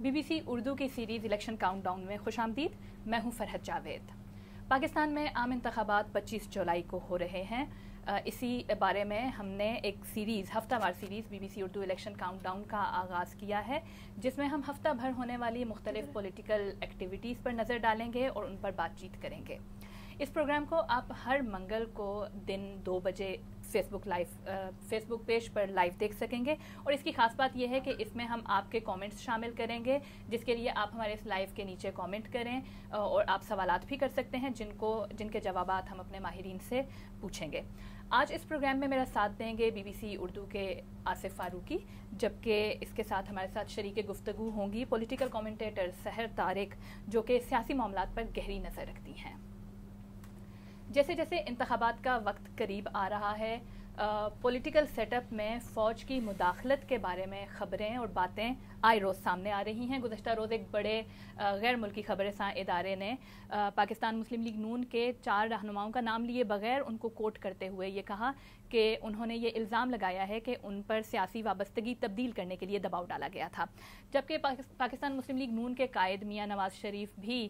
BBC Urdu کی series election count down میں خوش آمدید. میں ہوں فرحت جاوید. پاکستان میں عام انتخابات 25 جولائی کو ہو رہے ہیں. اسی بارے میں ہم نے ایک سیریز ہفتہ وار series BBC Urdu election countdown کا آغاز کیا ہے، جس میں ہم ہفتہ بھر ہونے والی مختلف پولیٹیکل ایکٹیویٹیز پر نظر ڈالیں گے اور ان پر بات چیت کریں گے. اس پروگرام کو آپ ہر منگل کو دن 2 بجے فیس بک پیج پر لائیو دیکھ سکیں گے. اور اس کی خاص بات یہ ہے کہ اس میں ہم آپ کے کامنٹس شامل کریں گے، جس کے لیے آپ ہمارے اس لائیو کے نیچے کامنٹ کریں اور آپ سوالات بھی کر سکتے ہیں جن کے جوابات ہم اپنے ماہرین سے پوچھیں گے. آج اس پروگرام میں میرا ساتھ دیں گے BBC اردو کے آصف فاروقی، جبکہ اس کے ساتھ ہمارے ساتھ شریک گفتگو ہوں گی پولیٹیکل کامنٹیٹر سحر طارق، جو کہ سیاسی معاملات پر گہری نظر رکھتی ہیں. جیسے جیسے انتخابات کا وقت قریب آ رہا ہے، پولیٹیکل سیٹ اپ میں فوج کی مداخلت کے بارے میں خبریں اور باتیں آئے روز سامنے آ رہی ہیں. گزشتہ روز ایک بڑے غیر ملکی خبر رساں ادارے نے پاکستان مسلم لیگ نون کے 4 رہنماؤں کا نام لیے بغیر ان کو کوٹ کرتے ہوئے یہ کہا کہ انہوں نے یہ الزام لگایا ہے کہ ان پر سیاسی وابستگی تبدیل کرنے کے لیے دباؤ ڈالا گیا تھا. جبکہ پاکستان مسلم لیگ نون کے قائد میاں نواز شریف بھی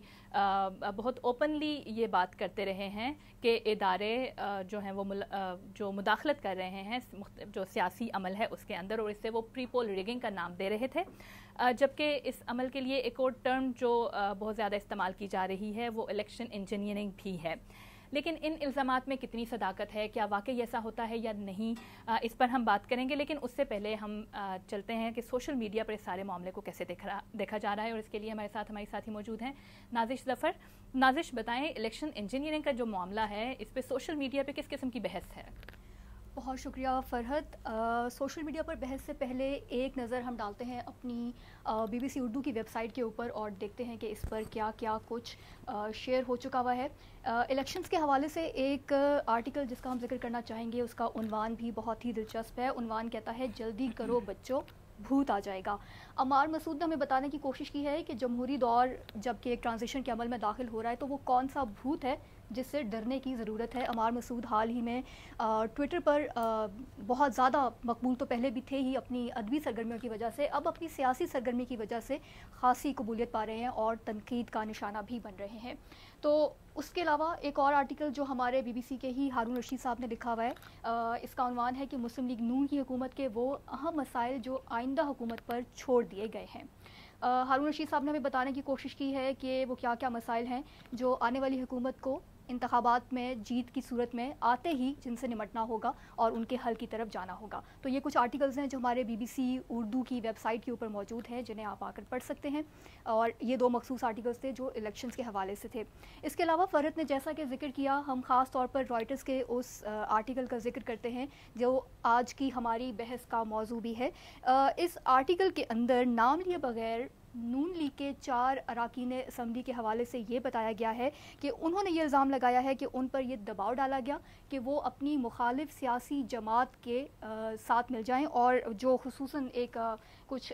بہت اوپنلی یہ بات کرتے رہے ہیں کہ ادارے جو ہیں وہ جو مداخلت کر رہے ہیں جو سیاسی عمل ہے اس کے اندر، اور اس سے وہ پری پول ریگنگ کا نام دے رہے تھے. جبکہ اس عمل کے لیے ایک اور ٹرم جو بہت زیادہ استعمال کی جا رہی ہے وہ الیکشن انجینئرنگ بھی ہے. لیکن ان الزامات میں کتنی صداقت ہے، کیا واقعی ایسا ہوتا ہے یا نہیں، اس پر ہم بات کریں گے. لیکن اس سے پہلے ہم چلتے ہیں کہ سوشل میڈیا پر اس سارے معاملے کو کیسے دیکھا جا رہا ہے، اور اس کے لیے ہمارے ساتھی موجود ہیں نازش ظفر. نازش، بتائیں الیکشن انجینئرنگ کا جو معاملہ ہے اس پہ سوشل میڈیا پہ کس قسم کی بحث ہے؟ بہت شکریہ فرحت. سوشل میڈیا پر بحث سے پہلے ایک نظر ہم ڈالتے ہیں اپنی BBC اردو کی ویب سائٹ کے اوپر اور دیکھتے ہیں کہ اس پر کیا کیا کچھ شیئر ہو چکا ہوا ہے. الیکشنز کے حوالے سے ایک آرٹیکل جس کا ہم ذکر کرنا چاہیں گے، اس کا عنوان بھی بہت ہی دلچسپ ہے. عنوان کہتا ہے جلدی کرو بچوں، بھوت آ جائے گا. عمار مسعود نے ہمیں بتانے کی کوشش کی ہے کہ جمہوری دور جب کہ ایک ٹرانزیشن کے عمل میں داخل ہو رہا ہے تو وہ کون سا بھوت ہے جس سے ڈرنے کی ضرورت ہے. عمار مسعود حال ہی میں ٹویٹر پر بہت زیادہ مقبول تو پہلے بھی تھے ہی اپنی ادبی سرگرمیوں کی وجہ سے، اب اپنی سیاسی سرگرمی کی وجہ سے خاصی قبولیت پا رہے ہیں اور تنقید کا نشانہ بھی بن رہے ہیں. تو اس کے علاوہ ایک اور آرٹیکل جو ہمارے BBC کے ہی ہارون رشید صاحب نے لکھا ہوا ہے، اس کا عنوان ہے کہ مسلم لیگ نون کی حکومت کے وہ اہم مسائل جو آئندہ حکومت پر چھوڑ دیے گئے ہیں. ہارون رشید صاحب نے ہمیں بتانے کی کوشش کی ہے کہ وہ کیا کیا مسائل ہیں جو آنے والی حکومت کو انتخابات میں جیت کی صورت میں آتے ہی جن سے نمٹنا ہوگا اور ان کے حل کی طرف جانا ہوگا. تو یہ کچھ آرٹیکلز ہیں جو ہمارے BBC اردو کی ویب سائٹ کے اوپر موجود ہیں، جنہیں آپ آ کر پڑھ سکتے ہیں. اور یہ 2 مخصوص آرٹیکلز تھے جو الیکشنز کے حوالے سے تھے. اس کے علاوہ فرحت نے جیسا کہ ذکر کیا، ہم خاص طور پر رائٹرز کے اس آرٹیکل کا ذکر کرتے ہیں جو آج کی ہماری بحث کا موضوع بھی ہے. اس آرٹیکل کے اندر نام لیے بغیر نون لیگ کے 4 اراکین اسمبلی کے حوالے سے یہ بتایا گیا ہے کہ انہوں نے یہ الزام لگایا ہے کہ ان پر یہ دباؤ ڈالا گیا کہ وہ اپنی مخالف سیاسی جماعت کے ساتھ مل جائیں. اور جو خصوصاً ایک کچھ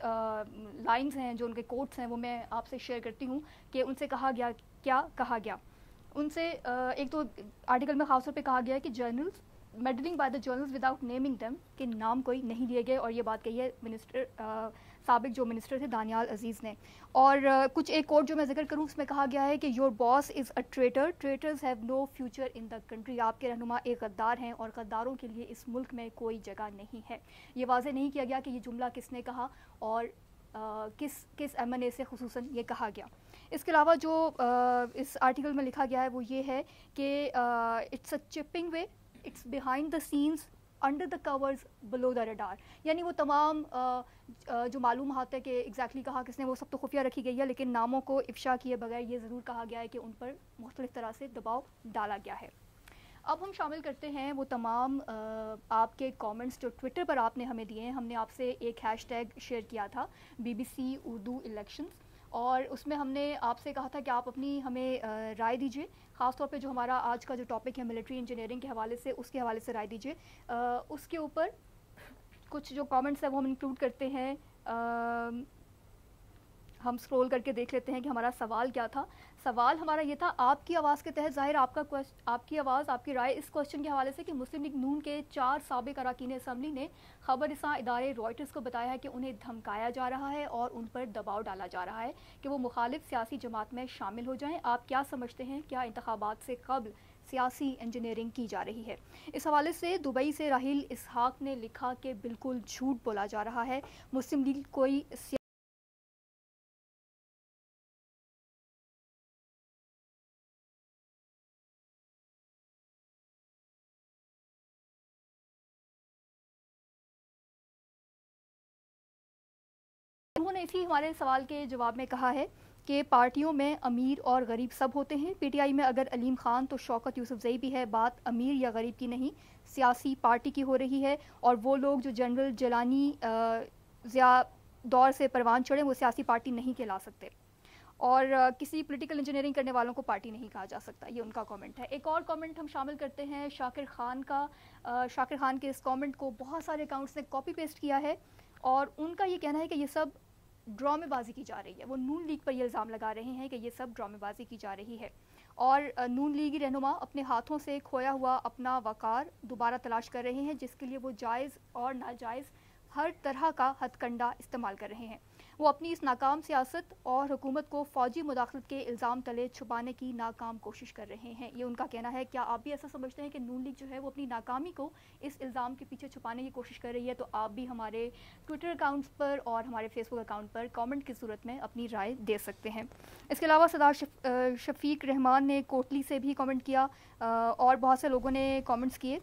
لائنز ہیں جو ان کے کوٹس ہیں وہ میں آپ سے شیئر کرتی ہوں کہ ان سے کہا گیا، کیا کہا گیا ان سے. ایک تو آرٹیکل میں خاص طور پہ کہا گیا ہے کہ journals میڈلنگ by the journals without naming them, کے نام کوئی نہیں دیے گئے. اور یہ بات کہی ہے سابق جو منسٹر تھے دانیال عزیز نے. اور کچھ ایک کوٹ جو میں ذکر کروں اس میں کہا گیا ہے کہ your boss is a traitor, traitors have no future in the country. آپ کے رہنما ایک غدار ہیں اور غداروں کے لیے اس ملک میں کوئی جگہ نہیں ہے. یہ واضح نہیں کیا گیا کہ یہ جملہ کس نے کہا اور کس MNA سے خصوصاً یہ کہا گیا. اس کے علاوہ جو اس آرٹیکل میں لکھا گیا ہے وہ یہ ہے کہ it's a chipping way, it's behind the scenes under the covers below the radar. یعنی وہ تمام جو معلومات ہے کہ ایگزیکٹلی کہا کس نے وہ سب تو خفیہ رکھی گئی ہے، لیکن ناموں کو افشا کیے بغیر یہ ضرور کہا گیا ہے کہ ان پر مختلف طرح سے دباؤ ڈالا گیا ہے. اب ہم شامل کرتے ہیں وہ تمام آپ کے کامنٹس جو ٹویٹر پر آپ نے ہمیں دیے ہیں. ہم نے آپ سے ایک ہیش ٹیگ شیئر کیا تھا BBC اردو الیکشنز، اور اس میں ہم نے آپ سے کہا تھا کہ آپ اپنی ہمیں رائے دیجیے، خاص طور پہ جو ہمارا آج کا جو ٹاپک ہے ملٹری انجینئرنگ کے حوالے سے، اس کے حوالے سے رائے دیجیے. اس کے اوپر کچھ جو کامنٹس ہیں وہ ہم انکلوڈ کرتے ہیں. ہم سکرول کر کے دیکھ لیتے ہیں کہ ہمارا سوال کیا تھا. سوال ہمارا یہ تھا آپ کی آواز کے تحت ظاہر آپ کی آواز آپ کی رائے اس کوشچن کے حوالے سے کہ مسلم لیگ نون کے 4 سابق اراکین اسمبلی نے خبر رساں ادارے رائٹرز کو بتایا ہے کہ انہیں دھمکایا جا رہا ہے اور ان پر دباؤ ڈالا جا رہا ہے کہ وہ مخالف سیاسی جماعت میں شامل ہو جائیں. آپ کیا سمجھتے ہیں کیا انتخابات سے قبل سیاسی انجینئرنگ کی جا رہی ہے؟ اس حوالے سے دبئی سے راحیل اسحاق نے لکھا کہ بالکل جھوٹ بولا جا رہا ہے. مسلم لیگ کوئی انہوں نے اسی ہمارے سوال کے جواب میں کہا ہے کہ پارٹیوں میں امیر اور غریب سب ہوتے ہیں. پی ٹی آئی میں اگر علیم خان تو شوکت یوسف زئی بھی ہے. بات امیر یا غریب کی نہیں سیاسی پارٹی کی ہو رہی ہے. اور وہ لوگ جو جنرل جیلانی دور سے پروان چڑھے وہ سیاسی پارٹی نہیں کہلا سکتے اور کسی پولیٹیکل انجینئرنگ کرنے والوں کو پارٹی نہیں کہا جا سکتا. یہ ان کا کامنٹ ہے. ایک اور کامنٹ ہم شامل کرتے ہیں شاکر خان کا. شاکر خان کے اس کامنٹ کو بہت سارے اکاؤنٹس نے کاپی پیسٹ کیا ہے اور ان کا یہ کہنا ہے کہ یہ سب ڈرامے بازی کی جا رہی ہے. وہ نون لیگ پر یہ الزام لگا رہے ہیں کہ یہ سب ڈرامے بازی کی جا رہی ہے اور نون لیگی رہنما اپنے ہاتھوں سے کھویا ہوا اپنا وقار دوبارہ تلاش کر رہے ہیں جس کے لیے وہ جائز اور ناجائز ہر طرح کا ہتھ کنڈا استعمال کر رہے ہیں. وہ اپنی اس ناکام سیاست اور حکومت کو فوجی مداخلت کے الزام تلے چھپانے کی ناکام کوشش کر رہے ہیں. یہ ان کا کہنا ہے. کیا آپ بھی ایسا سمجھتے ہیں کہ نون لیگ جو ہے وہ اپنی ناکامی کو اس الزام کے پیچھے چھپانے کی کوشش کر رہی ہے؟ تو آپ بھی ہمارے ٹویٹر اکاؤنٹس پر اور ہمارے فیس بک اکاؤنٹ پر کامنٹ کی صورت میں اپنی رائے دے سکتے ہیں. اس کے علاوہ سردار شفیق رحمان نے کوٹلی سے بھی کامنٹ کیا اور بہت سے لوگوں نے کامنٹس کیے.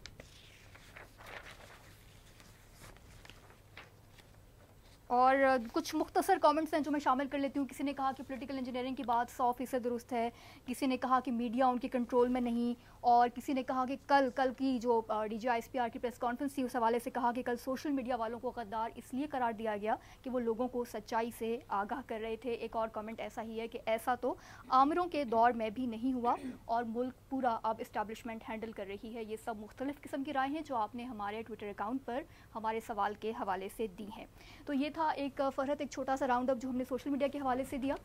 اور کچھ مختصر کامنٹس ہیں جو میں شامل کر لیتی ہوں. کسی نے کہا کہ پولیٹیکل انجینئرنگ کی بات 100% درست ہے. کسی نے کہا کہ میڈیا ان کے کنٹرول میں نہیں اور کسی نے کہا کہ کل کی جو D G I S P R کی پریس کانفرنس تھی اس حوالے سے کہا کہ کل سوشل میڈیا والوں کو غدار اس لیے قرار دیا گیا کہ وہ لوگوں کو سچائی سے آگاہ کر رہے تھے. ایک اور کامنٹ ایسا ہی ہے کہ ایسا تو آمروں کے دور میں بھی نہیں ہوا اور ملک پورا اب اسٹیبلشمنٹ ہینڈل کر رہی ہے. یہ سب مختلف قسم کی رائے ہیں جو آپ نے ہمارے ٹویٹر اکاؤنٹ پر ہمارے سوال کے حوالے سے دی ہیں. تو یہ تھا ایک فرحت ایک چھوٹا سا راؤنڈ اپ جو ہم نے سوشل میڈیا کے حوالے سے دیا.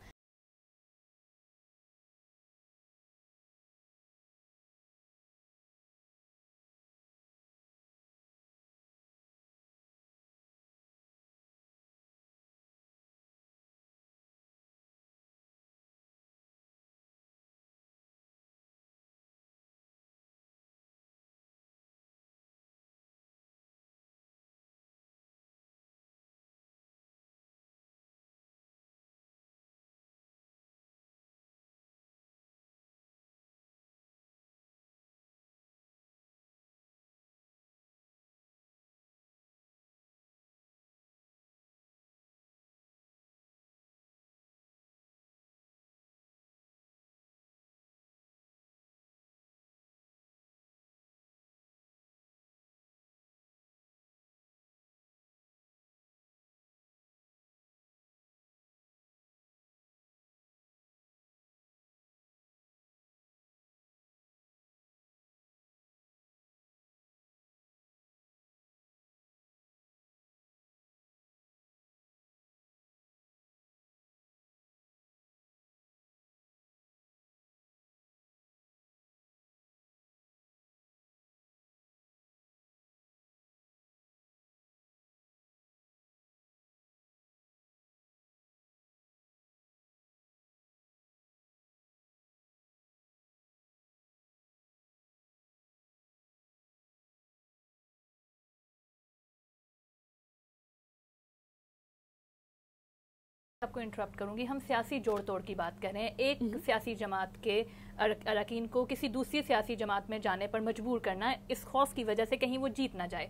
آپ کو انٹرپٹ کروں گی. ہم سیاسی جوڑ توڑ کی بات کر رہے ہیں. ایک سیاسی جماعت کے اراکین کو کسی دوسری سیاسی جماعت میں جانے پر مجبور کرنا اس خوف کی وجہ سے کہیں وہ جیت نہ جائے.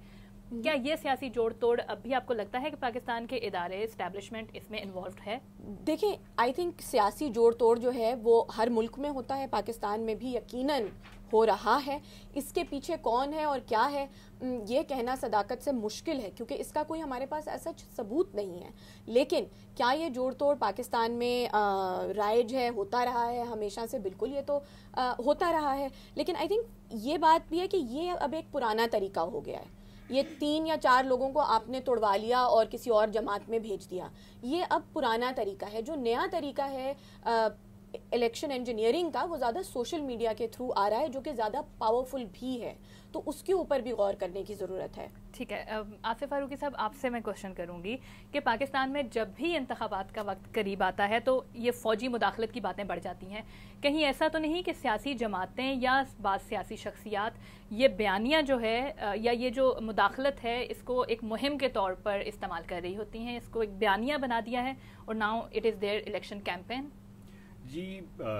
کیا یہ سیاسی جوڑ توڑ اب بھی آپ کو لگتا ہے کہ پاکستان کے ادارے اسٹیبلشمنٹ اس میں انوالوڈ ہے؟ دیکھیں آئی تھنک سیاسی جوڑ توڑ جو ہے وہ ہر ملک میں ہوتا ہے, پاکستان میں بھی یقیناً ہو رہا ہے. اس کے پیچھے کون ہے اور کیا ہے یہ کہنا صداقت سے مشکل ہے کیونکہ اس کا کوئی ہمارے پاس ایسا ثبوت نہیں ہے. لیکن کیا یہ جوڑ توڑ پاکستان میں رائج ہے, ہوتا رہا ہے ہمیشہ سے؟ بالکل یہ تو ہوتا رہا ہے. لیکن آئی تھنک یہ بات بھی ہے کہ یہ اب ایک پرانا طریقہ ہو گیا ہے. یہ 3 یا 4 لوگوں کو آپ نے توڑوا لیا اور کسی اور جماعت میں بھیج دیا. یہ اب پرانا طریقہ ہے. جو نیا طریقہ ہے الیکشن انجینئرنگ کا وہ زیادہ سوشل میڈیا کے تھرو آ رہا ہے, جو کہ زیادہ پاورفل بھی ہے, تو اس کے اوپر بھی غور کرنے کی ضرورت ہے. ٹھیک ہے, آصف فاروقی صاحب آپ سے میں کوشچن کروں گی کہ پاکستان میں جب بھی انتخابات کا وقت قریب آتا ہے تو یہ فوجی مداخلت کی باتیں بڑھ جاتی ہیں. کہیں ایسا تو نہیں کہ سیاسی جماعتیں یا بعض سیاسی شخصیات یہ بیانیہ جو ہے یا یہ جو مداخلت ہے اس کو ایک مہم کے طور پر استعمال کر رہی ہوتی ہیں, اس کو ایک بیانیہ بنا دیا ہے اور now it is their election campaign? جی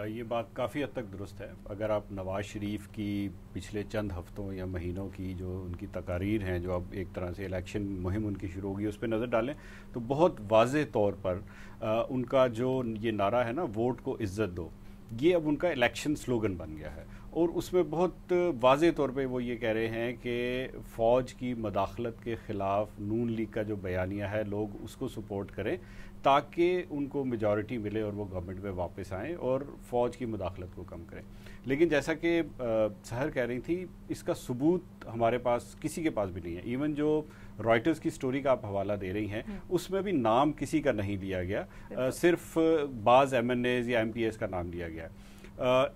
یہ بات کافی حد تک درست ہے. اگر آپ نواز شریف کی پچھلے چند ہفتوں یا مہینوں کی جو ان کی تقاریر ہیں, جو اب ایک طرح سے الیکشن مہم ان کی شروع ہوگی, اس پہ نظر ڈالیں تو بہت واضح طور پر ان کا جو یہ نعرہ ہے نا, ووٹ کو عزت دو, یہ اب ان کا الیکشن سلوگن بن گیا ہے. اور اس میں بہت واضح طور پہ وہ یہ کہہ رہے ہیں کہ فوج کی مداخلت کے خلاف نون لیگ کا جو بیانیہ ہے لوگ اس کو سپورٹ کریں تاکہ ان کو میجورٹی ملے اور وہ گورنمنٹ میں واپس آئیں اور فوج کی مداخلت کو کم کریں. لیکن جیسا کہ سحر کہہ رہی تھی, اس کا ثبوت ہمارے پاس کسی کے پاس بھی نہیں ہے. ایون جو رائٹرز کی سٹوری کا آپ حوالہ دے رہی ہیں اس میں بھی نام کسی کا نہیں لیا گیا, صرف بعض ایم این ایز یا ایم پی ایز کا نام لیا گیا ہے.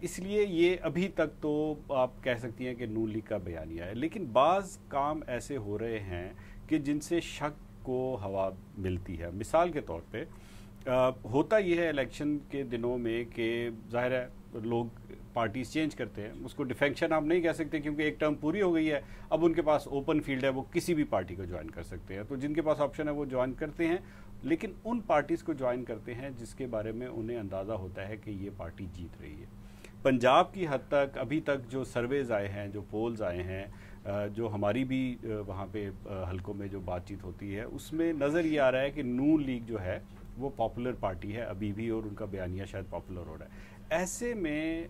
اس لیے یہ ابھی تک تو آپ کہہ سکتی ہیں کہ نون لیگ کا بیانیہ ہے. لیکن بعض کام ایسے ہو رہے ہیں کہ جن سے شک کو ہوا ملتی ہے. مثال کے طور پہ ہوتا یہ ہے الیکشن کے دنوں میں کہ ظاہر ہے لوگ پارٹیز چینج کرتے ہیں, اس کو ڈیفیکشن آپ نہیں کہہ سکتے کیونکہ ایک ٹرم پوری ہو گئی ہے, اب ان کے پاس اوپن فیلڈ ہے, وہ کسی بھی پارٹی کو جوائن کر سکتے ہیں. تو جن کے پاس آپشن ہے وہ جوائن کرتے ہیں, لیکن ان پارٹیز کو جوائن کرتے ہیں جس کے بارے میں انہیں اندازہ ہوتا ہے کہ یہ پارٹی جیت رہی ہے. پنجاب کی حد تک ابھی تک جو سرویز آئے ہیں, جو پولز آئے ہیں, جو ہماری بھی وہاں پہ حلقوں میں جو بات چیت ہوتی ہے, اس میں نظر یہ آ رہا ہے کہ نون لیگ جو ہے وہ پاپولر پارٹی ہے ابھی بھی, اور ان کا بیانیہ شاید پاپولر ہو رہا ہے. ایسے میں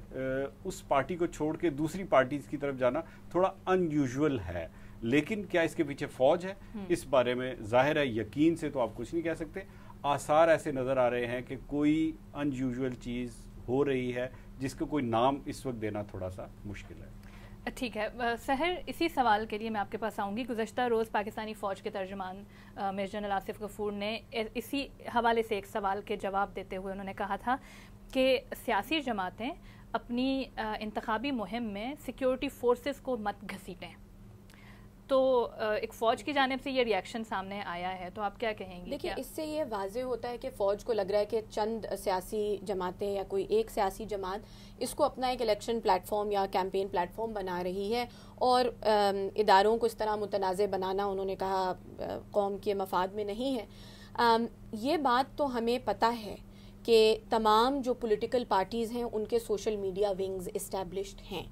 اس پارٹی کو چھوڑ کے دوسری پارٹیز کی طرف جانا تھوڑا ان یوزول ہے. لیکن کیا اس کے پیچھے فوج ہے, اس بارے میں ظاہر ہے یقین سے تو آپ کچھ نہیں کہہ سکتے. آثار ایسے نظر آ رہے ہیں کہ کوئی ان یوزول چیز ہو رہی ہے جس کو کوئی نام اس وقت دینا تھوڑا سا مشکل ہے. ٹھیک ہے سحر, اسی سوال کے لیے میں آپ کے پاس آؤں گی. گزشتہ روز پاکستانی فوج کے ترجمان میجر جنرل آصف غفور نے اسی حوالے سے ایک سوال کے جواب دیتے ہوئے انہوں نے کہا تھا کہ سیاسی جماعتیں اپنی انتخابی مہم میں سیکیورٹی فورسز کو مت گھسیٹیں. تو ایک فوج کی جانب سے یہ ریاکشن سامنے آیا ہے, تو آپ کیا کہیں گے؟ دیکھیں اس سے یہ واضح ہوتا ہے کہ فوج کو لگ رہا ہے کہ چند سیاسی جماعتیں یا کوئی ایک سیاسی جماعت اس کو اپنا ایک الیکشن پلیٹ فارم یا کیمپین پلیٹ فارم بنا رہی ہے, اور اداروں کو اس طرح متنازع بنانا انہوں نے کہا قوم کے مفاد میں نہیں ہے. یہ بات تو ہمیں پتہ ہے کہ تمام جو پولیٹیکل پارٹیز ہیں ان کے سوشل میڈیا ونگز اسٹیبلشڈ ہیں,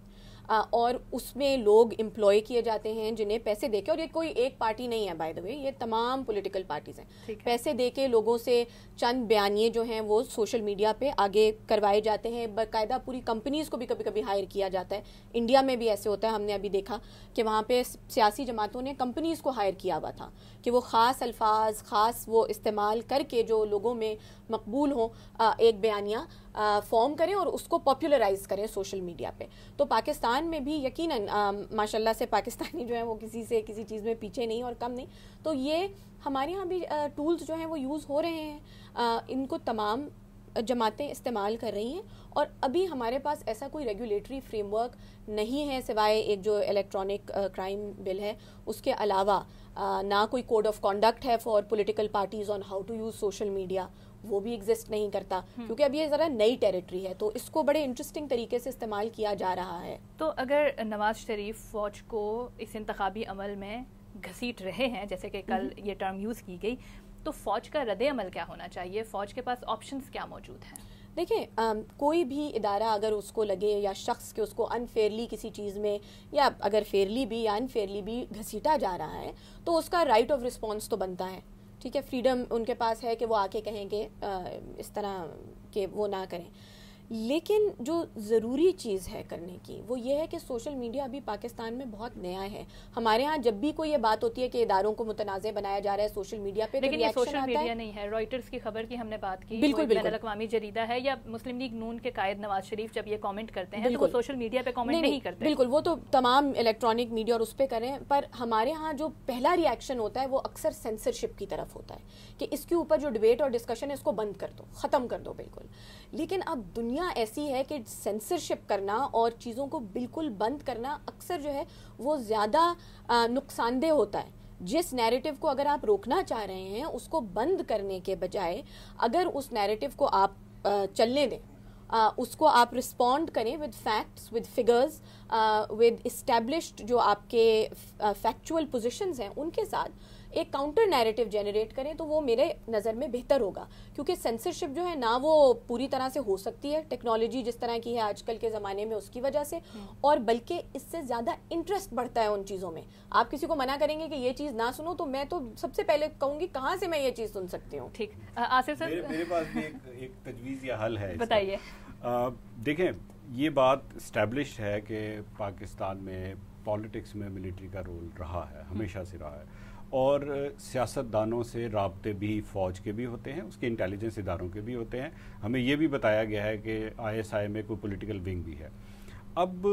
اور اس میں لوگ امپلائی کیے جاتے ہیں جنہیں پیسے دے کے, اور یہ کوئی ایک پارٹی نہیں ہے بائی دا وے, یہ تمام پولیٹیکل پارٹیز ہیں, پیسے دے کے لوگوں سے چند بیانیے جو ہیں وہ سوشل میڈیا پہ آگے کروائے جاتے ہیں. باقاعدہ پوری کمپنیز کو بھی کبھی کبھی ہائر کیا جاتا ہے. انڈیا میں بھی ایسے ہوتا ہے, ہم نے ابھی دیکھا کہ وہاں پہ سیاسی جماعتوں نے کمپنیز کو ہائر کیا ہوا تھا کہ وہ خاص الفاظ خاص وہ استعمال کر کے جو لوگوں میں مقبول ہوں ایک بیانیہ فارم کریں اور اس کو پاپولرائز کریں سوشل میڈیا پہ. تو پاکستان میں بھی یقیناً ماشاء اللہ سے پاکستانی جو ہیں وہ کسی سے کسی چیز میں پیچھے نہیں اور کم نہیں. تو یہ ہمارے یہاں بھی ٹولز جو ہیں وہ یوز ہو رہے ہیں, ان کو تمام جماعتیں استعمال کر رہی ہیں, اور ابھی ہمارے پاس ایسا کوئی ریگولیٹری فریم ورک نہیں ہے سوائے ایک جو الیکٹرانک کرائم بل ہے, اس کے علاوہ نہ کوئی کوڈ آف کانڈکٹ ہے for political parties on how to use social media, وہ بھی ایگزسٹ نہیں کرتا کیونکہ اب یہ ذرا نئی ٹیریٹری ہے, تو اس کو بڑے انٹرسٹنگ طریقے سے استعمال کیا جا رہا ہے. تو اگر نواز شریف فوج کو اس انتخابی عمل میں گھسیٹ رہے ہیں, جیسے کہ کل یہ ٹرم یوز کی گئی, تو فوج کا رد عمل کیا ہونا چاہیے؟ فوج کے پاس آپشنز کیا موجود ہیں؟ دیکھیں کوئی بھی ادارہ اگر اس کو لگے یا شخص کے اس کو انفیئرلی کسی چیز میں, یا اگر فیئرلی بھی یا انفیئرلی بھی گھسیٹا جا رہا ہے, تو اس کا رائٹ آف رسپانس تو بنتا ہے. ٹھیک ہے, فریڈم ان کے پاس ہے کہ وہ آ کے کہیں کہ اس طرح کہ وہ نہ کریں. لیکن جو ضروری چیز ہے کرنے کی وہ یہ ہے کہ سوشل میڈیا ابھی پاکستان میں بہت نیا ہے. ہمارے ہاں جب بھی کوئی یہ بات ہوتی ہے کہ اداروں کو متنازع بنایا جا رہا ہے سوشل میڈیا پہ, لیکن یہ سوشل میڈیا نہیں ہے. رائٹرز کی خبر کی ہم نے بات کی, بالکل بین الاقوامی جریدہ ہے, یا مسلم لیگ نون کے قائد نواز شریف جب یہ کامنٹ کرتے ہیں تو وہ سوشل میڈیا پہ کامنٹ نہیں کرتے. بالکل, وہ تو تمام الیکٹرانک میڈیا اور اس پہ کریں, پر ہمارے ہاں جو پہلا ری ایکشن ہوتا ہے وہ اکثر سینسرشپ کی طرف ہوتا ہے کہ اس کے اوپر جو ڈبیٹ اور ڈسکشن ہے اس کو بند کر دو, ختم کر دو بالکل. لیکن اب دنیا ایسی ہے کہ سینسرشپ کرنا اور چیزوں کو بالکل بند کرنا اکثر جو ہے وہ زیادہ نقصان دہ ہوتا ہے. جس نیریٹو کو اگر آپ روکنا چاہ رہے ہیں اس کو بند کرنے کے بجائے اگر اس نیریٹو کو آپ چلنے دیں, اس کو آپ رسپونڈ کریں with facts, with figures, with established جو آپ کے فیکچول پوزیشنز ہیں ان کے ساتھ ایک کاؤنٹر نیریٹو جنریٹ کریں تو وہ میرے نظر میں بہتر ہوگا. کیونکہ سینسرشپ جو ہے نہ وہ پوری طرح سے ہو سکتی ہے ٹیکنالوجی جس طرح کی ہے آج کل کے زمانے میں اس کی وجہ سے, اور بلکہ اس سے زیادہ انٹرسٹ بڑھتا ہے ان چیزوں میں. آپ کسی کو منع کریں گے کہ یہ چیز نہ سنو تو میں تو سب سے پہلے کہوں گی کہاں سے میں یہ چیز سن سکتی ہوں. ٹھیک, آصف سر میرے پاس بھی ایک تجویز یا حل ہے, بتائیے. دیکھیں یہ بات اسٹیبلش ہے کہ پاکستان میں پالیٹکس میں ملٹری کا رول رہا ہے, ہمیشہ سے رہا ہے, اور سیاست دانوں سے رابطے بھی فوج کے بھی ہوتے ہیں, اس کے انٹیلیجنس اداروں کے بھی ہوتے ہیں. ہمیں یہ بھی بتایا گیا ہے کہ ISI میں کوئی پولیٹیکل ونگ بھی ہے. اب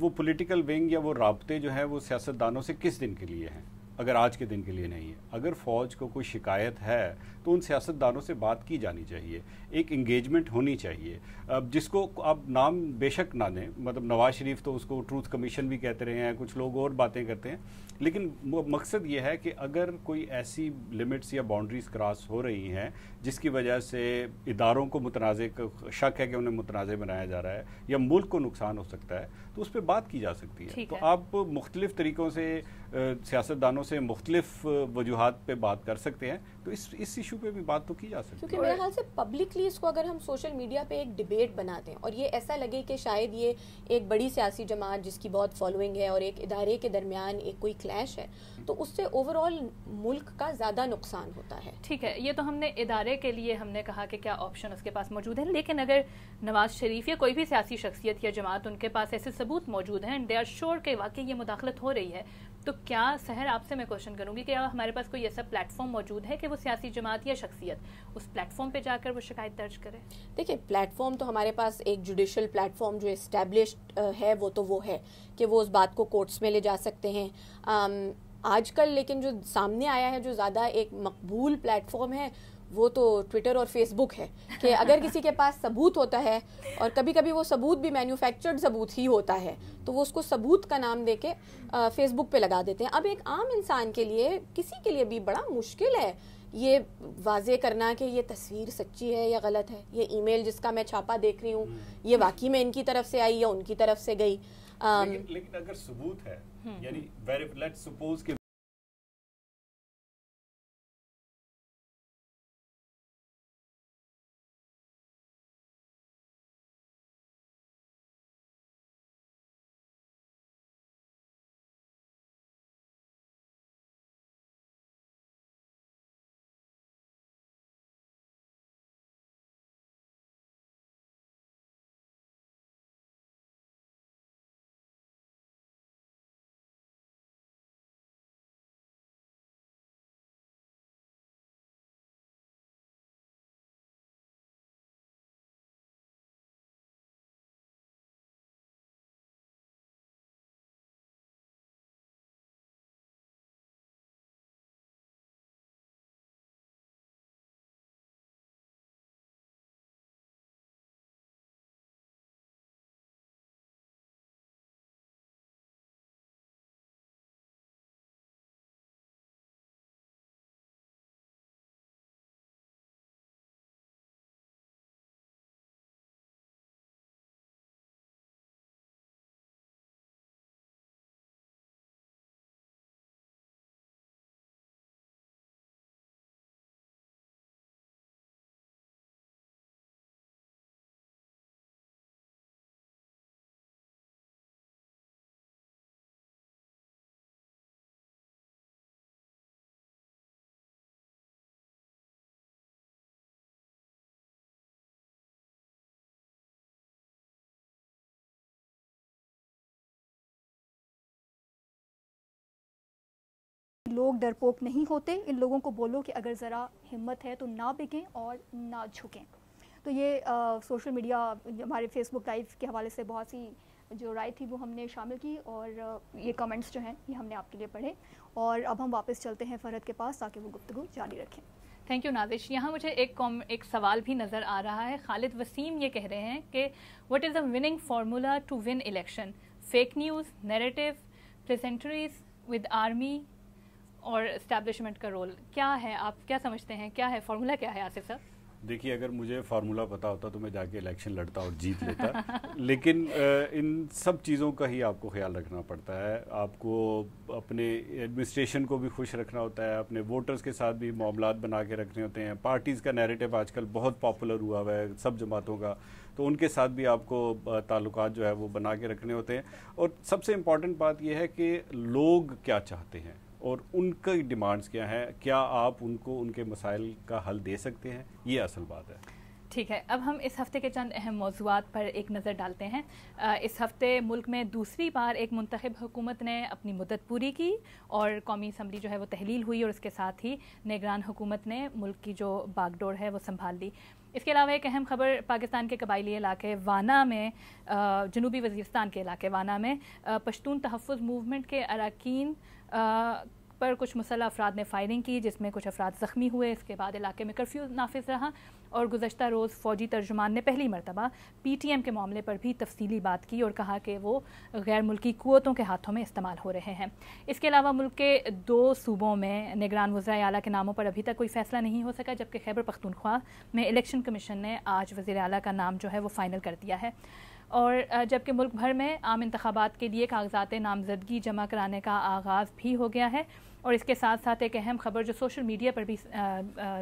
وہ پولیٹیکل ونگ یا وہ رابطے جو ہیں وہ سیاست دانوں سے کس دن کے لیے ہیں, اگر آج کے دن کے لیے نہیں ہے. اگر فوج کو کوئی شکایت ہے تو ان سیاست دانوں سے بات کی جانی چاہیے, ایک انگیجمنٹ ہونی چاہیے. اب جس کو آپ نام بے شک نہ دیں, مطلب نواز شریف تو اس کو ٹروتھ کمیشن بھی کہتے رہے ہیں, کچھ لوگ اور باتیں کرتے ہیں, لیکن مقصد یہ ہے کہ اگر کوئی ایسی لمٹس یا باؤنڈریز کراس ہو رہی ہیں جس کی وجہ سے اداروں کو متنازع شک ہے کہ انہیں متنازع بنایا جا رہا ہے یا ملک کو نقصان ہو سکتا ہے تو اس پہ بات کی جا سکتی ہے. تو آپ مختلف طریقوں سے سیاست دانوں سے مختلف وجوہات پہ بات کر سکتے ہیں, تو اس ایشو پہ بھی بات تو کی جا سکتی ہے. کیونکہ میرے خیال سے پبلکلی اس کو اگر ہم سوشل میڈیا پہ ایک ڈیبیٹ بنا دیں اور یہ ایسا لگے کہ شاید یہ ایک بڑی سیاسی جماعت جس کی بہت فالوئنگ ہے اور ایک ادارے کے درمیان ایک کوئی کلیش ہے, تو اس سے اوور آل ملک کا زیادہ نقصان ہوتا ہے. ٹھیک ہے, یہ تو ہم نے ادارے کے لیے ہم نے کہا کہ کیا آپشن اس کے پاس موجود ہے, لیکن اگر نواز شریف یا کوئی بھی سیاسی شخصیت یا جماعت ان کے پاس ایسے ثبوت موجود ہیں اینڈ دے آر شیور کہ واقعی یہ مداخلت ہو رہی ہے, تو کیا سحر آپ سے میں کوشچن کروں گی کہ ہمارے پاس کوئی ایسا پلیٹ فارم موجود ہے کہ وہ سیاسی جماعت یا شخصیت اس پلیٹ فارم پہ جا کر وہ شکایت درج کرے؟ دیکھیں پلیٹ فارم تو ہمارے پاس ایک جوڈیشل پلیٹ فارم جو اسٹیبلشڈ ہے وہ تو وہ ہے کہ وہ اس بات کو کورٹس میں لے جا سکتے ہیں. آج کل لیکن جو سامنے آیا ہے جو زیادہ ایک مقبول پلیٹ فارم ہے وہ تو ٹویٹر اور فیس بک ہے کہ اگر کسی کے پاس ثبوت ہوتا ہے, اور کبھی کبھی وہ ثبوت بھی مینوفیکچرڈ ثبوت ہی ہوتا ہے, تو وہ اس کو ثبوت کا نام دے کے فیس بک پہ لگا دیتے ہیں. اب ایک عام انسان کے لیے کسی کے لیے بھی بڑا مشکل ہے یہ واضح کرنا کہ یہ تصویر سچی ہے یا غلط ہے, یہ ای میل جس کا میں چھاپا دیکھ رہی ہوں یہ واقعی میں ان کی طرف سے آئی یا ان کی طرف سے گئی. لیکن اگر ثبوت ہے, یعنی لیٹس سپوز کہ لوگ ڈرپوک نہیں ہوتے, ان لوگوں کو بولو کہ اگر ذرا ہمت ہے تو نہ بکیں اور نہ جھکیں. تو یہ سوشل میڈیا ہمارے فیس بک لائیو کے حوالے سے بہت سی جو رائے تھی وہ ہم نے شامل کی, اور یہ کمنٹس جو ہیں یہ ہم نے آپ کے لیے پڑھے. اور اب ہم واپس چلتے ہیں فرحت کے پاس تاکہ وہ گفتگو جاری رکھیں. تھینک یو نازش. یہاں مجھے ایک سوال بھی نظر آ رہا ہے. خالد وسیم یہ کہہ رہے ہیں کہ what is the winning formula to win election? Fake news, narrative, پریزنٹریز ود آرمی اور اسٹیبلشمنٹ کا رول کیا ہے؟ آپ کیا سمجھتے ہیں, کیا ہے فارمولا, کیا ہے آصف صاحب؟ دیکھیے, اگر مجھے فارمولا پتا ہوتا تو میں جا کے الیکشن لڑتا اور جیت لیتا, لیکن ان سب چیزوں کا ہی آپ کو خیال رکھنا پڑتا ہے. آپ کو اپنے ایڈمنسٹریشن کو بھی خوش رکھنا ہوتا ہے, اپنے ووٹرز کے ساتھ بھی معاملات بنا کے رکھنے ہوتے ہیں. پارٹیز کا نیریٹو آج کل بہت پاپولر ہوا ہوا ہے سب جماعتوں کا, تو ان کے ساتھ بھی آپ کو تعلقات جو ہے وہ بنا کے رکھنے ہوتے ہیں. اور سب سے امپورٹنٹ بات یہ ہے کہ لوگ کیا چاہتے ہیں اور ان کی ڈیمانڈز کیا ہیں, کیا آپ ان کو ان کے مسائل کا حل دے سکتے ہیں, یہ اصل بات ہے. ٹھیک ہے, اب ہم اس ہفتے کے چند اہم موضوعات پر ایک نظر ڈالتے ہیں. اس ہفتے ملک میں دوسری بار ایک منتخب حکومت نے اپنی مدت پوری کی اور قومی اسمبلی جو ہے وہ تحلیل ہوئی, اور اس کے ساتھ ہی نگران حکومت نے ملک کی جو باغ ڈور ہے وہ سنبھال لی. اس کے علاوہ ایک اہم خبر پاکستان کے قبائلی علاقے وانا میں, جنوبی وزیرستان کے علاقے وانا میں پشتون تحفظ موومنٹ کے اراکین پر کچھ مسلح افراد نے فائرنگ کی, جس میں کچھ افراد زخمی ہوئے. اس کے بعد علاقے میں کرفیو نافذ رہا, اور گزشتہ روز فوجی ترجمان نے پہلی مرتبہ پی ٹی ایم کے معاملے پر بھی تفصیلی بات کی اور کہا کہ وہ غیر ملکی قوتوں کے ہاتھوں میں استعمال ہو رہے ہیں. اس کے علاوہ ملک کے 2 صوبوں میں نگران وزرائے اعلیٰ کے ناموں پر ابھی تک کوئی فیصلہ نہیں ہو سکا, جبکہ خیبر پختونخوا میں الیکشن کمیشن نے آج وزیر اعلیٰ کا نام جو ہے وہ فائنل کر دیا ہے. اور جبکہ ملک بھر میں عام انتخابات کے لیے کاغذات نامزدگی جمع کرانے کا آغاز بھی ہو گیا ہے. اور اس کے ساتھ ساتھ ایک اہم خبر جو سوشل میڈیا پر بھی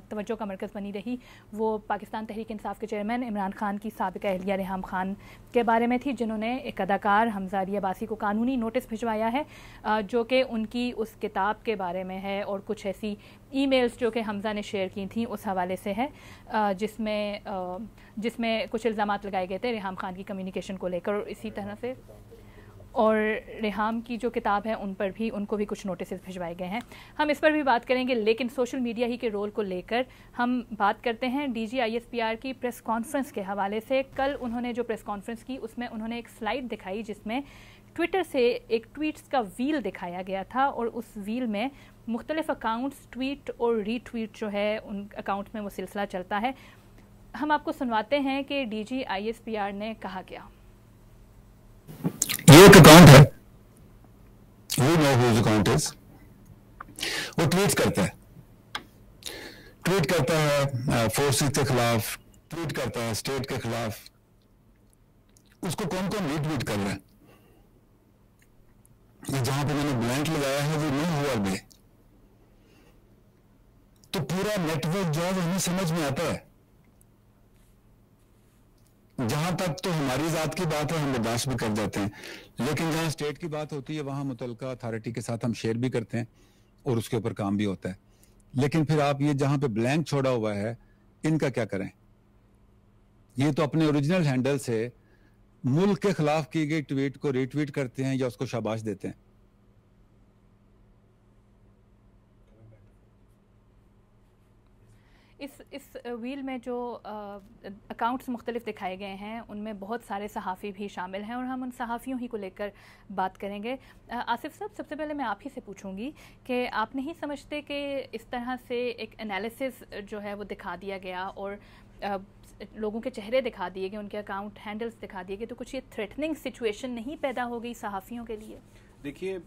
توجہ کا مرکز بنی رہی, وہ پاکستان تحریک انصاف کے چیئرمین عمران خان کی سابقہ اہلیہ ریحام خان کے بارے میں تھی, جنہوں نے ایک اداکار حمزہ علی عباسی کو قانونی نوٹس بھجوایا ہے, جو کہ ان کی اس کتاب کے بارے میں ہے اور کچھ ایسی ای میلز جو کہ حمزہ نے شیئر کی تھیں اس حوالے سے ہے, جس میں کچھ الزامات لگائے گئے تھے ریحام خان کی کمیونیکیشن کو لے کر. اور اسی طرح سے اور ریحام کی جو کتاب ہے ان پر بھی ان کو بھی کچھ نوٹسز بھجوائے گئے ہیں. ہم اس پر بھی بات کریں گے, لیکن سوشل میڈیا ہی کے رول کو لے کر ہم بات کرتے ہیں D G I S P R کی پریس کانفرنس کے حوالے سے. کل انہوں نے جو پریس کانفرنس کی اس میں انہوں نے ایک سلائیڈ دکھائی جس میں ٹویٹر سے ایک ٹویٹس کا ویل دکھایا گیا تھا, اور اس ویل میں مختلف اکاؤنٹس ٹویٹ اور ری ٹویٹ جو ہے ان اکاؤنٹس میں وہ سلسلہ چلتا ہے. ہم آپ کو سنواتے ہیں کہ D G I S P R نے کہا کیا. یہ ایک اکاؤنٹ ہے, we know whose account is. وہ ٹویٹ کرتا ہے فورسز کے خلاف, ٹویٹ کرتا ہے اسٹیٹ کے خلاف. اس کو کون ری ٹویٹ کر رہا ہے؟ جہاں پہ میں نے بلینک لگایا ہے وہ نہیں ہوا بھی, تو پورا نیٹ ورک جو ہے وہ ہمیں سمجھ میں آتا ہے. جہاں تک تو ہماری ذات کی بات ہے ہم برداشت بھی کر جاتے ہیں, لیکن جہاں اسٹیٹ کی بات ہوتی ہے وہاں متعلقہ اتھارٹی کے ساتھ ہم شیئر بھی کرتے ہیں اور اس کے اوپر کام بھی ہوتا ہے. لیکن پھر آپ یہ جہاں پہ بلینک چھوڑا ہوا ہے ان کا کیا کریں؟ یہ تو اپنے اوریجنل ہینڈل سے ملک کے خلاف کی گئی ٹویٹ کو ری ٹویٹ کرتے ہیں یا اس کو شاباش دیتے ہیں. اس ویل میں جو اکاؤنٹس مختلف دکھائے گئے ہیں ان میں بہت سارے صحافی بھی شامل ہیں, اور ہم ان صحافیوں ہی کو لے کر بات کریں گے. آصف صاحب, سب سے پہلے میں آپ ہی سے پوچھوں گی کہ آپ نہیں سمجھتے کہ اس طرح سے ایک انالیسس جو ہے وہ دکھا دیا گیا اور لوگوں کے چہرے دکھا دیے گئے, ان کے اکاؤنٹ ہینڈلز دکھا دیے گئے, تو کچھ یہ تھریٹننگ سچویشن نہیں پیدا ہو گئی صحافیوں کے لیے؟ دیکھیے,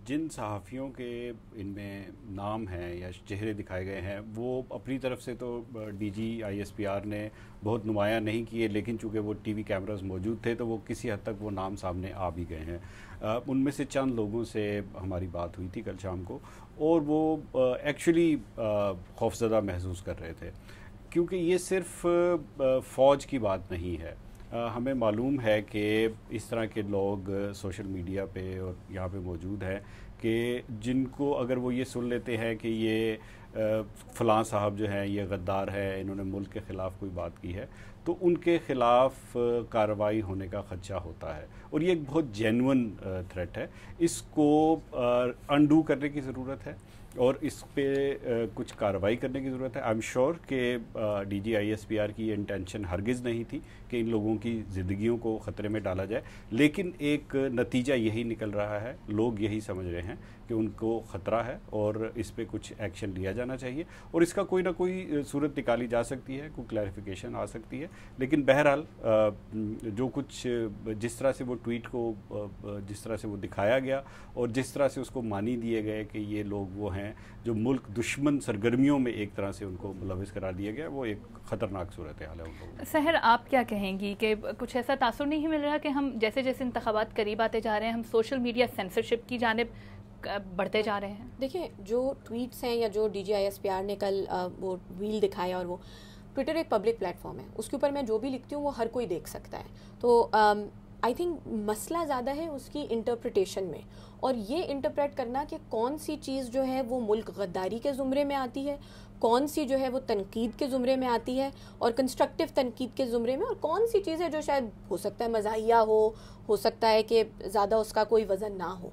جن صحافیوں کے ان میں نام ہیں یا چہرے دکھائے گئے ہیں وہ اپنی طرف سے تو D G I S P R نے بہت نمایاں نہیں کیے, لیکن چونکہ وہ ٹی وی کیمراز موجود تھے تو وہ کسی حد تک وہ نام سامنے آ بھی گئے ہیں. ان میں سے چند لوگوں سے ہماری بات ہوئی تھی کل شام کو, اور وہ ایکچولی خوفزدہ محسوس کر رہے تھے, کیونکہ یہ صرف فوج کی بات نہیں ہے. ہمیں معلوم ہے کہ اس طرح کے لوگ سوشل میڈیا پہ اور یہاں پہ موجود ہیں کہ جن کو اگر وہ یہ سن لیتے ہیں کہ یہ فلاں صاحب جو ہیں یہ غدار ہے, انہوں نے ملک کے خلاف کوئی بات کی ہے, تو ان کے خلاف کارروائی ہونے کا خدشہ ہوتا ہے. اور یہ ایک بہت جینون تھریٹ ہے, اس کو انڈو کرنے کی ضرورت ہے. اور اس پہ کچھ کارروائی کرنے کی ضرورت ہے. آئی ایم شیور کہ DGISPR کی یہ انٹینشن ہرگز نہیں تھی کہ ان لوگوں کی زندگیوں کو خطرے میں ڈالا جائے, لیکن ایک نتیجہ یہی نکل رہا ہے, لوگ یہی سمجھ رہے ہیں کہ ان کو خطرہ ہے اور اس پہ کچھ ایکشن لیا جانا چاہیے, اور اس کا کوئی نہ کوئی صورت نکالی جا سکتی ہے, کوئی کلیریفیکیشن آ سکتی ہے. لیکن بہرحال جو کچھ جس طرح سے وہ ٹویٹ کو جس طرح سے وہ دکھایا گیا اور جس طرح سے اس کو مانی دیے گئے کہ یہ لوگ وہ ہیں جو ملک دشمن سرگرمیوں میں ایک طرح سے ان کو ملوث قرار دیا گیا, وہ ایک خطرناک صورتحال ہے ان لوگوں. سحر, آپ کیا کہیں گی کہ کچھ ایسا تاثر نہیں مل رہا کہ ہم جیسے جیسے انتخابات قریب آتے جا رہے ہیں ہم سوشل میڈیا سینسرشپ کی جانب بڑھتے جا رہے ہیں؟ دیکھیں, جو ٹویٹس ہیں یا جو DGISPR نے کل وہ ویل دکھایا, اور وہ ٹویٹر ایک پبلک پلیٹ فارم ہے, اس کے اوپر میں جو بھی لکھتی ہوں وہ ہر کوئی دیکھ سکتا ہے. تو آئی تھنک مسئلہ زیادہ ہے اس کی انٹرپریٹیشن میں, اور یہ انٹرپریٹ کرنا کہ کون سی چیز جو ہے وہ ملک غداری کے زمرے میں آتی ہے, کون سی جو ہے وہ تنقید کے زمرے میں آتی ہے اور کنسٹرکٹیو تنقید کے زمرے میں, اور کون سی چیز ہے جو شاید ہو سکتا ہے مزاحیہ ہو سکتا ہے کہ زیادہ اس کا کوئی وزن نہ ہو.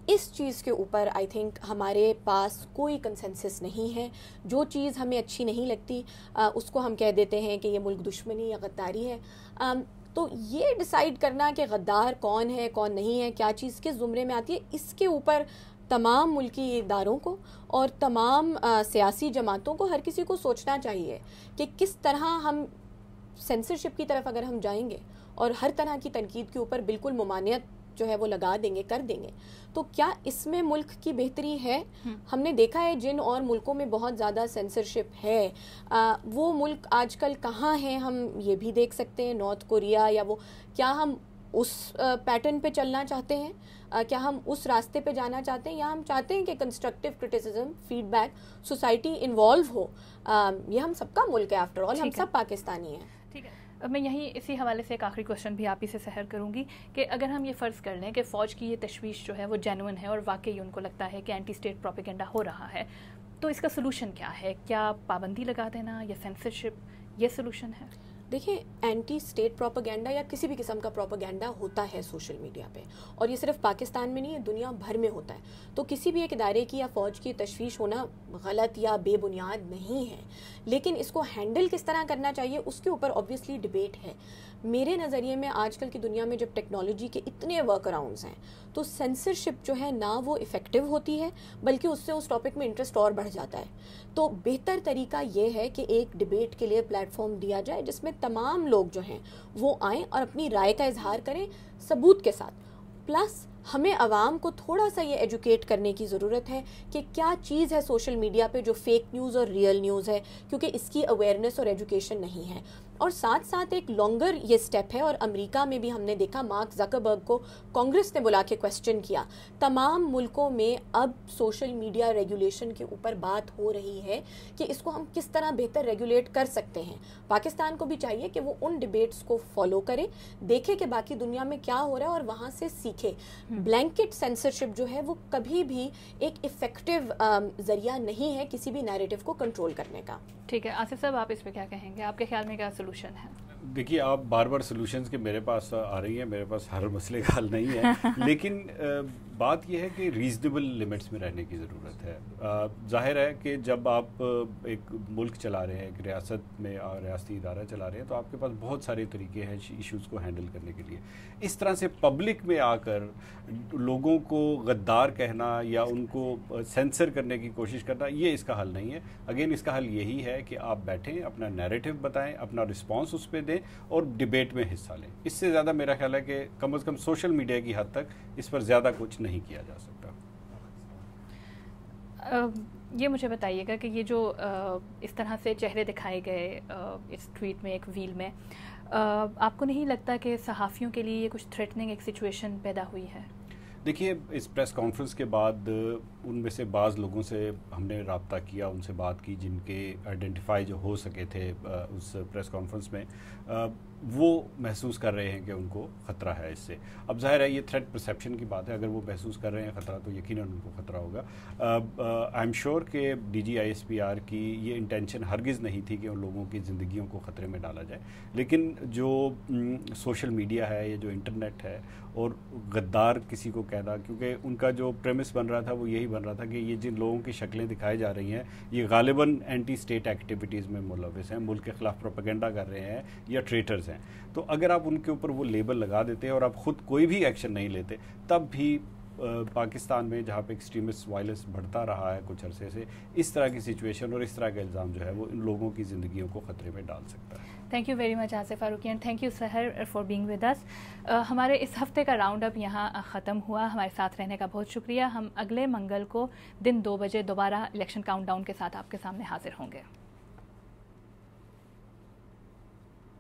اس چیز کے اوپر آئی تھنک ہمارے پاس کوئی کنسنسس نہیں ہے. جو چیز ہمیں اچھی نہیں لگتی اس کو ہم کہہ دیتے ہیں کہ یہ ملک دشمنی یا غداری ہے. تو یہ ڈیسائیڈ کرنا کہ غدار کون ہے کون نہیں ہے, کیا چیز کس زمرے میں آتی ہے, اس کے اوپر تمام ملکی اداروں کو اور تمام سیاسی جماعتوں کو, ہر کسی کو سوچنا چاہیے کہ کس طرح ہم سینسرشپ کی طرف اگر ہم جائیں گے اور ہر طرح کی تنقید کے اوپر بالکل ممانعت جو ہے وہ لگا دیں گے, کر دیں گے, تو کیا اس میں ملک کی بہتری ہے؟ ہم نے دیکھا ہے جن اور ملکوں میں بہت زیادہ سینسرشپ ہے وہ ملک آج کل کہاں ہیں, ہم یہ بھی دیکھ سکتے ہیں, نارتھ کوریا یا وہ, کیا ہم اس پیٹرن پہ چلنا چاہتے ہیں, کیا ہم اس راستے پہ جانا چاہتے ہیں, یا ہم چاہتے ہیں کہ constructive criticism, feed back, society involve ہو. یہ ہم سب کا ملک ہے, آفٹر آل ہم سب پاکستانی ہیں. ٹھیک ہے, میں یہیں اسی حوالے سے ایک آخری کوشچن بھی آپ ہی سے سحر کروں گی کہ اگر ہم یہ فرض کر لیں کہ فوج کی یہ تشویش جو ہے وہ جینوئن ہے اور واقعی ان کو لگتا ہے کہ اینٹی اسٹیٹ پروپیگنڈا ہو رہا ہے, تو اس کا سلوشن کیا ہے؟ کیا پابندی لگا دینا یا سینسرشپ یہ سلوشن ہے؟ دیکھیں, اینٹی اسٹیٹ پروپیگنڈا یا کسی بھی قسم کا پروپیگنڈا ہوتا ہے سوشل میڈیا پہ, اور یہ صرف پاکستان میں نہیں ہے, دنیا بھر میں ہوتا ہے. تو کسی بھی ایک ادارے کی یا فوج کی تشویش ہونا غلط یا بے بنیاد نہیں ہے, لیکن اس کو ہینڈل کس طرح کرنا چاہیے اس کے اوپر آبویسلی ڈبیٹ ہے. میرے نظریے میں آج کل کی دنیا میں جب ٹیکنالوجی کے اتنے ورک اراؤنڈز ہیں تو سینسرشپ جو ہے نہ وہ افیکٹو ہوتی ہے بلکہ اس سے اس ٹاپک میں انٹرسٹ اور بڑھ جاتا ہے. تو بہتر طریقہ یہ ہے کہ ایک ڈبیٹ کے لیے پلیٹ فارم دیا جائے جس میں تمام لوگ جو ہیں وہ آئیں اور اپنی رائے کا اظہار کریں ثبوت کے ساتھ. پلس ہمیں عوام کو تھوڑا سا یہ ایجوکیٹ کرنے کی ضرورت ہے کہ کیا چیز ہے سوشل میڈیا پہ جو فیک نیوز اور ریئل نیوز ہے, کیونکہ اس کی اویئرنیس اور ایجوکیشن نہیں ہے. اور ساتھ ساتھ ایک لانگر یہ سٹیپ ہے, اور امریکہ میں بھی ہم نے دیکھا مارک زکربرگ کو کانگریس نے بلا کے کویسچن کیا. تمام ملکوں میں اب سوشل میڈیا ریگولیشن کے اوپر بات ہو رہی ہے کہ اس کو ہم کس طرح بہتر ریگولیٹ کر سکتے ہیں. پاکستان کو بھی چاہیے کہ وہ ان ڈیبیٹس کو فالو کرے, دیکھے کہ باقی دنیا میں کیا ہو رہا ہے اور وہاں سے سیکھے. بلینکٹ سینسرشپ جو ہے وہ کبھی بھی ایک افیکٹو ذریعہ نہیں ہے کسی بھی نیریٹو کو کنٹرول کرنے کا. ٹھیک ہے, آصف صاحب آپ اس پہ کیا کہیں گے؟ آپ کے خیال میں کیا سلوشن ہے؟ دیکھیے, آپ بار بار سلوشنز کے میرے پاس آ رہی ہیں, میرے پاس ہر مسئلے کا حل نہیں ہے, لیکن بات یہ ہے کہ ریزنیبل لمٹس میں رہنے کی ضرورت ہے. ظاہر ہے کہ جب آپ ایک ملک چلا رہے ہیں, ایک ریاست میں ریاستی ادارہ چلا رہے ہیں, تو آپ کے پاس بہت سارے طریقے ہیں ایشوز کو ہینڈل کرنے کے لیے. اس طرح سے پبلک میں آ کر لوگوں کو غدار کہنا یا ان کو سینسر کرنے کی کوشش کرنا, یہ اس کا حل نہیں ہے. اگین اس کا حل یہی ہے کہ آپ بیٹھیں, اپنا نیریٹو بتائیں, اپنا رسپانس اس پہ دیں اور ڈیبیٹ میں حصہ لیں. اس سے زیادہ میرا خیال ہے کہ کم از کم سوشل میڈیا کی حد تک اس پر زیادہ کچھ نہیں کیا جا سکتا. یہ مجھے بتائیے گا کہ یہ جو اس طرح سے چہرے دکھائے گئے اس ٹویٹ میں, ایک ویل میں, آپ کو نہیں لگتا کہ صحافیوں کے لیے یہ کچھ تھریٹننگ ایک سچویشن پیدا ہوئی ہے؟ دیکھیے, اس پریس کانفرنس کے بعد ان میں سے بعض لوگوں سے ہم نے رابطہ کیا, ان سے بات کی جن کے آئیڈینٹیفائی جو ہو سکے تھے اس پریس کانفرنس میں, وہ محسوس کر رہے ہیں کہ ان کو خطرہ ہے اس سے. اب ظاہر ہے یہ تھریٹ پرسیپشن کی بات ہے, اگر وہ محسوس کر رہے ہیں خطرہ تو یقیناً ان کو خطرہ ہوگا. آئی ایم شیور کہ DGISPR کی یہ انٹینشن ہرگز نہیں تھی کہ ان لوگوں کی زندگیوں کو خطرے میں ڈالا جائے, لیکن جو سوشل میڈیا ہے یا جو انٹرنیٹ ہے اور غدار کسی کو باقاعدہ, کیونکہ ان کا جو پریمس بن رہا تھا وہ یہی بن رہا تھا کہ یہ جن لوگوں کی شکلیں دکھائی جا رہی ہیں یہ غالباً اینٹی اسٹیٹ ایکٹیویٹیز میں ملوث ہیں, ملک کے خلاف پروپیگنڈا کر رہے ہیں یا ٹریٹرز ہیں. تو اگر آپ ان کے اوپر وہ لیبل لگا دیتے اور آپ خود کوئی بھی ایکشن نہیں لیتے, تب بھی پاکستان میں جہاں پہ ایکسٹریمسٹ وائلنس بڑھتا رہا ہے کچھ عرصے سے, اس طرح کی سچویشن اور اس طرح کا الزام جو ہے وہ ان لوگوں کی زندگیوں کو خطرے میں ڈال سکتا ہے. Thank you very much Asif Farooqi and thank you Sahar for being with us. ہمارے اس ہفتے کا راؤنڈ اپ یہاں ختم ہوا. ہمارے ساتھ رہنے کا بہت شکریہ. ہم اگلے منگل کو دن 2 بجے دوبارہ الیکشن کاؤنٹ ڈاؤن کے ساتھ آپ کے سامنے حاضر ہوں گے.